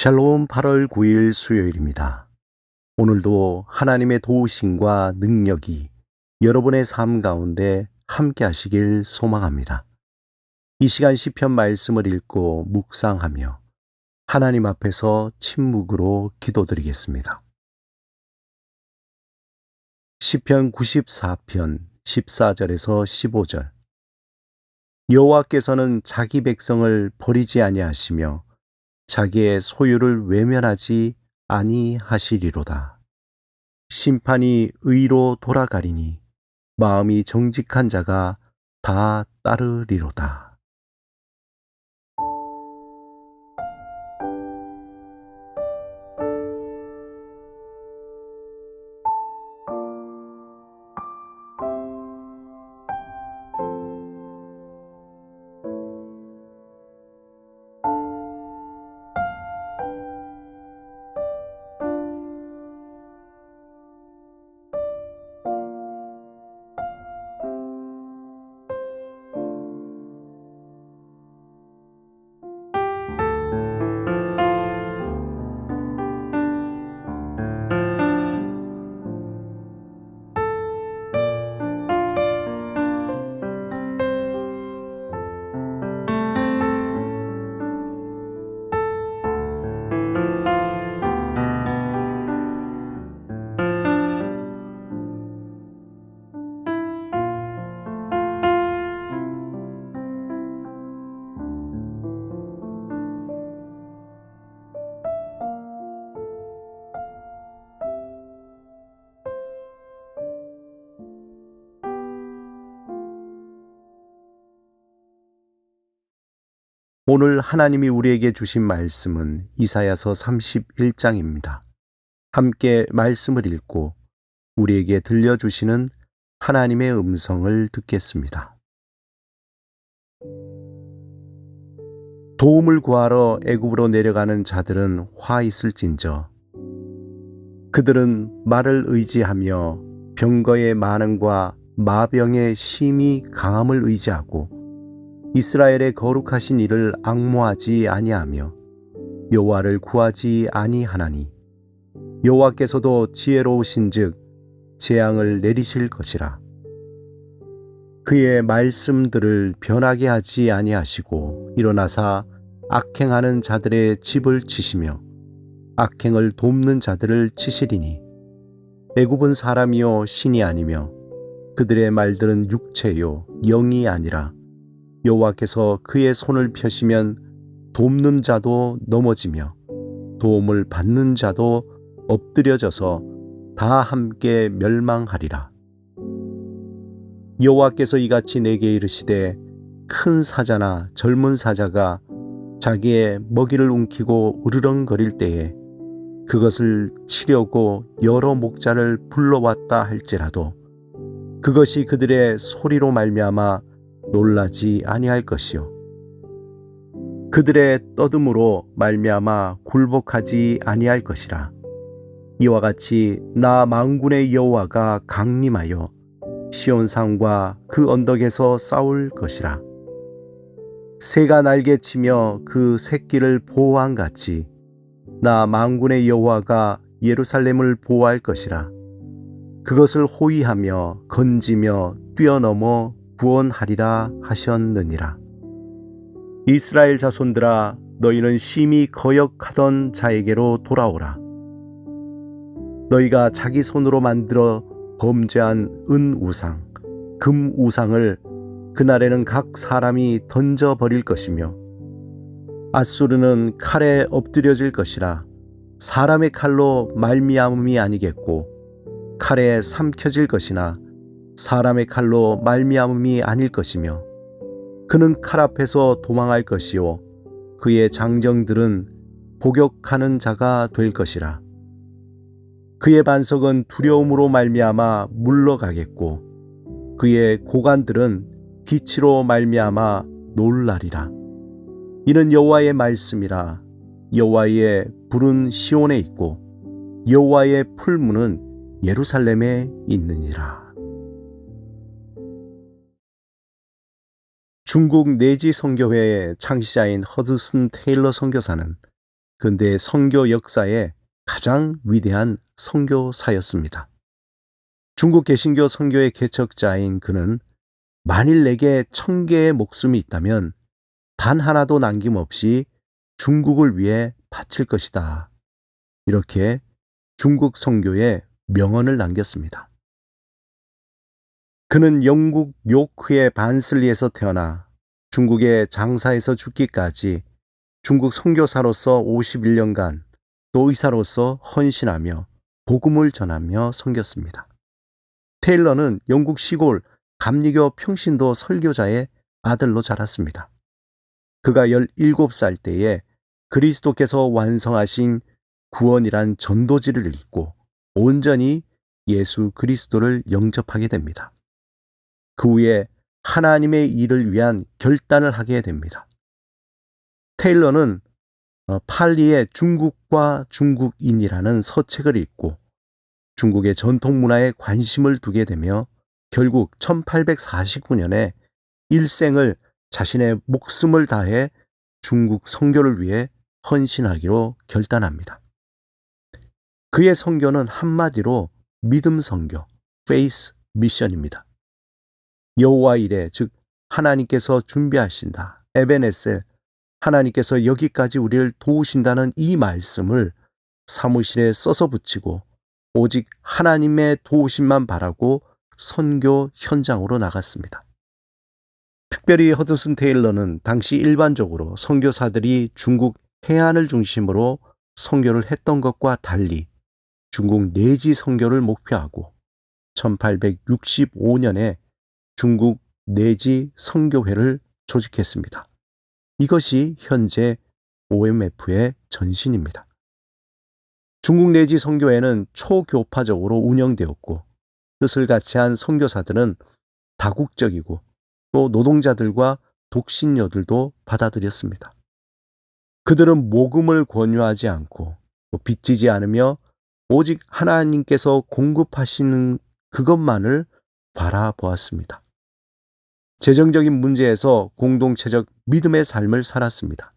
샬롬 8월 9일 수요일입니다. 오늘도 하나님의 도우심과 능력이 여러분의 삶 가운데 함께 하시길 소망합니다. 이 시간 시편 말씀을 읽고 묵상하며 하나님 앞에서 침묵으로 기도드리겠습니다. 시편 94편 14절에서 15절. 여호와께서는 자기 백성을 버리지 아니하시며 자기의 소유를 외면하지 아니하시리로다. 심판이 의로 돌아가리니 마음이 정직한 자가 다 따르리로다. 오늘 하나님이 우리에게 주신 말씀은 이사야서 31장입니다. 함께 말씀을 읽고 우리에게 들려주시는 하나님의 음성을 듣겠습니다. 도움을 구하러 애굽으로 내려가는 자들은 화 있을진저. 그들은 말을 의지하며 병거의 많음과 마병의 심히 강함을 의지하고 이스라엘의 거룩하신 이를 앙모하지 아니하며 여호와를 구하지 아니하나니 여호와께서도 지혜로우신즉 재앙을 내리실 것이라. 그의 말씀들을 변하게 하지 아니하시고 일어나사 악행하는 자들의 집을 치시며 악행을 돕는 자들을 치시리니 애굽은 사람이요 신이 아니며 그들의 말들은 육체요 영이 아니라 여호와께서 그의 손을 펴시면 돕는 자도 넘어지며 도움을 받는 자도 엎드려져서 다 함께 멸망하리라. 여호와께서 이같이 내게 이르시되 큰 사자나 젊은 사자가 자기의 먹이를 움키고 으르렁거릴 때에 그것을 치려고 여러 목자를 불러왔다 할지라도 그것이 그들의 소리로 말미암아 놀라지 아니할 것이요 그들의 떠듬으로 말미암아 굴복하지 아니할 것이라. 이와 같이 나 만군의 여호와가 강림하여 시온산과 그 언덕에서 싸울 것이라. 새가 날개치며 그 새끼를 보호한 같이 나 만군의 여호와가 예루살렘을 보호할 것이라. 그것을 호위하며 건지며 뛰어넘어 구원하리라 하셨느니라. 이스라엘 자손들아, 너희는 심히 거역하던 자에게로 돌아오라. 너희가 자기 손으로 만들어 범죄한 은 우상, 금 우상을 그날에는 각 사람이 던져버릴 것이며 앗수르는 칼에 엎드려질 것이라. 사람의 칼로 말미암음이 아니겠고 칼에 삼켜질 것이나 사람의 칼로 말미암음이 아닐 것이며 그는 칼 앞에서 도망할 것이요 그의 장정들은 복역하는 자가 될 것이라. 그의 반석은 두려움으로 말미암아 물러가겠고 그의 고관들은 기치로 말미암아 놀라리라. 이는 여호와의 말씀이라. 여호와의 불은 시온에 있고 여호와의 풀무는 예루살렘에 있느니라. 중국 내지 선교회의 창시자인 허드슨 테일러 선교사는 근대 선교 역사의 가장 위대한 선교사였습니다. 중국 개신교 선교의 개척자인 그는 만일 내게 1000개의 목숨이 있다면 단 하나도 남김없이 중국을 위해 바칠 것이다. 이렇게 중국 선교에 명언을 남겼습니다. 그는 영국 요크의 반슬리에서 태어나 중국의 장사에서 죽기까지 중국 선교사로서 51년간 또 의사로서 헌신하며 복음을 전하며 섬겼습니다. 테일러는 영국 시골 감리교 평신도 설교자의 아들로 자랐습니다. 그가 17살 때에 그리스도께서 완성하신 구원이란 전도지를 읽고 온전히 예수 그리스도를 영접하게 됩니다. 그 후에 하나님의 일을 위한 결단을 하게 됩니다. 테일러는 팔리의 중국과 중국인이라는 서책을 읽고 중국의 전통 문화에 관심을 두게 되며 결국 1849년에 일생을 자신의 목숨을 다해 중국 선교를 위해 헌신하기로 결단합니다. 그의 선교는 한마디로 믿음 선교, faith 미션입니다. 여호와 이레, 즉 하나님께서 준비하신다, 에베네셀, 하나님께서 여기까지 우리를 도우신다는 이 말씀을 사무실에 써서 붙이고 오직 하나님의 도우심만 바라고 선교 현장으로 나갔습니다. 특별히 허드슨 테일러는 당시 일반적으로 선교사들이 중국 해안을 중심으로 선교를 했던 것과 달리 중국 내지 선교를 목표하고 1865년에 중국 내지 선교회를 조직했습니다. 이것이 현재 OMF의 전신입니다. 중국 내지 선교회는 초교파적으로 운영되었고 뜻을 같이 한 선교사들은 다국적이고 또 노동자들과 독신녀들도 받아들였습니다. 그들은 모금을 권유하지 않고 또 빚지지 않으며 오직 하나님께서 공급하시는 그것만을 바라보았습니다. 재정적인 문제에서 공동체적 믿음의 삶을 살았습니다.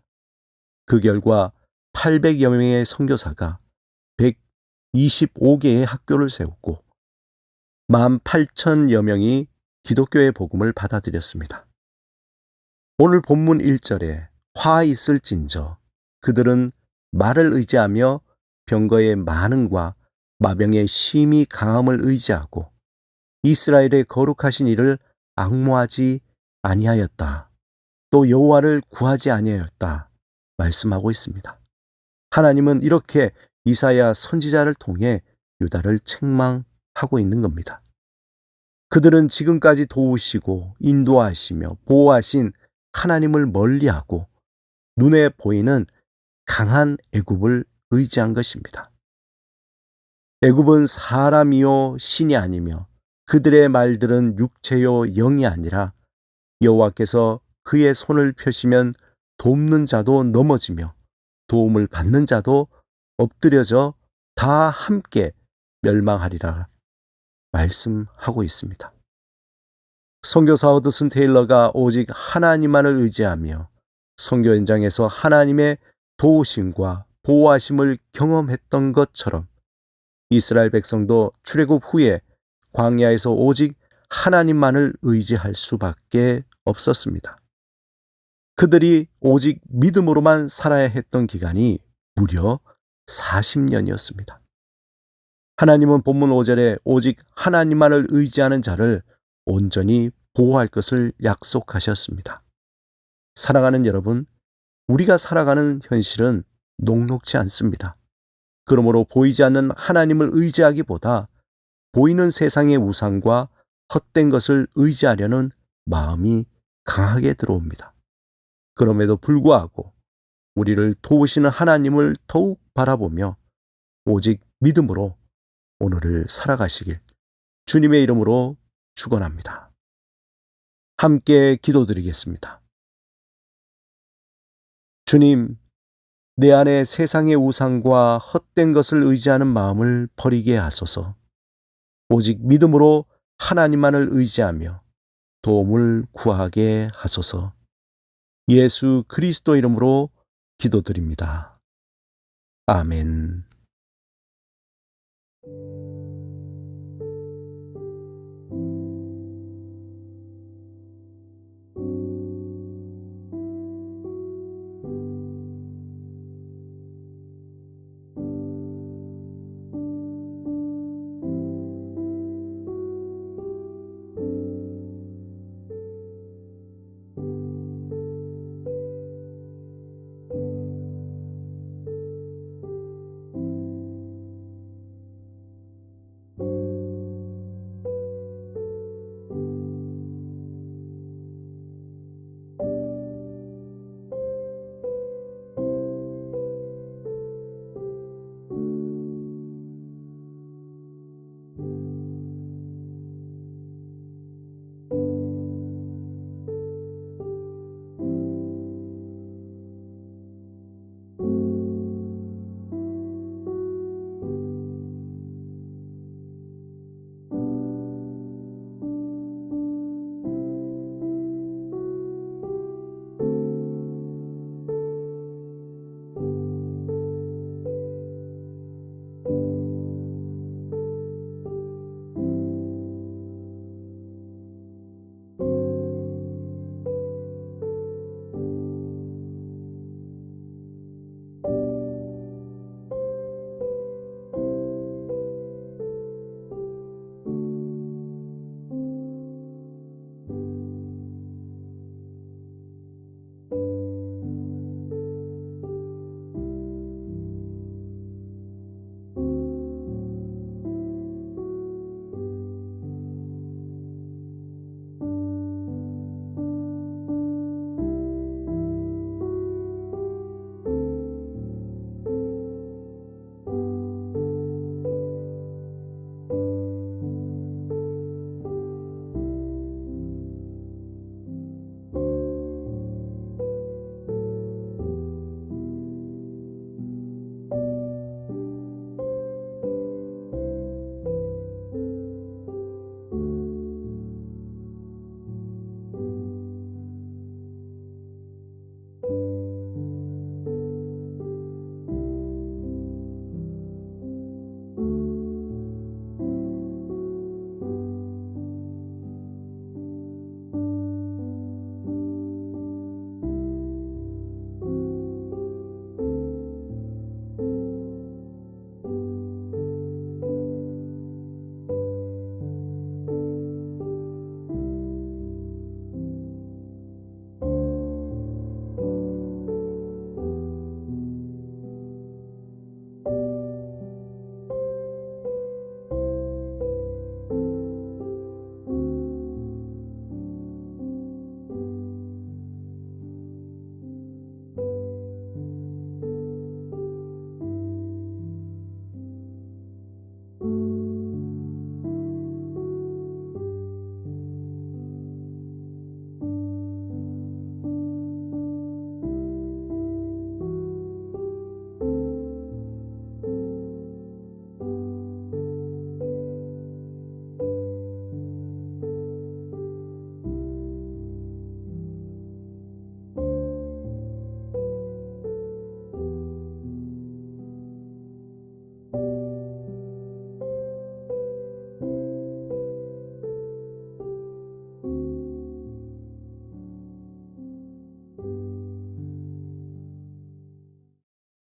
그 결과 800여 명의 선교사가 125개의 학교를 세웠고 18,000여 명이 기독교의 복음을 받아들였습니다. 오늘 본문 1절에 화 있을진저 그들은 말을 의지하며 병거의 많음과 마병의 심히 강함을 의지하고 이스라엘의 거룩하신 이를 앙모하지 아니하였다. 또 여호와를 구하지 아니하였다. 말씀하고 있습니다. 하나님은 이렇게 이사야 선지자를 통해 유다를 책망하고 있는 겁니다. 그들은 지금까지 도우시고 인도하시며 보호하신 하나님을 멀리하고 눈에 보이는 강한 애굽을 의지한 것입니다. 애굽은 사람이요 신이 아니며 그들의 말들은 육체요 영이 아니라 여호와께서 그의 손을 펴시면 돕는 자도 넘어지며 도움을 받는 자도 엎드려져 다 함께 멸망하리라 말씀하고 있습니다. 선교사 허드슨 테일러가 오직 하나님만을 의지하며 선교 현장에서 하나님의 도우심과 보호하심을 경험했던 것처럼 이스라엘 백성도 출애굽 후에 광야에서 오직 하나님만을 의지할 수밖에 없었습니다. 그들이 오직 믿음으로만 살아야 했던 기간이 무려 40년이었습니다. 하나님은 본문 5절에 오직 하나님만을 의지하는 자를 온전히 보호할 것을 약속하셨습니다. 사랑하는 여러분, 우리가 살아가는 현실은 녹록지 않습니다. 그러므로 보이지 않는 하나님을 의지하기보다 보이는 세상의 우상과 헛된 것을 의지하려는 마음이 강하게 들어옵니다. 그럼에도 불구하고 우리를 도우시는 하나님을 더욱 바라보며 오직 믿음으로 오늘을 살아가시길 주님의 이름으로 축원합니다. 함께 기도드리겠습니다. 주님, 내 안에 세상의 우상과 헛된 것을 의지하는 마음을 버리게 하소서. 오직 믿음으로 하나님만을 의지하며 도움을 구하게 하소서. 예수 그리스도 이름으로 기도드립니다. 아멘.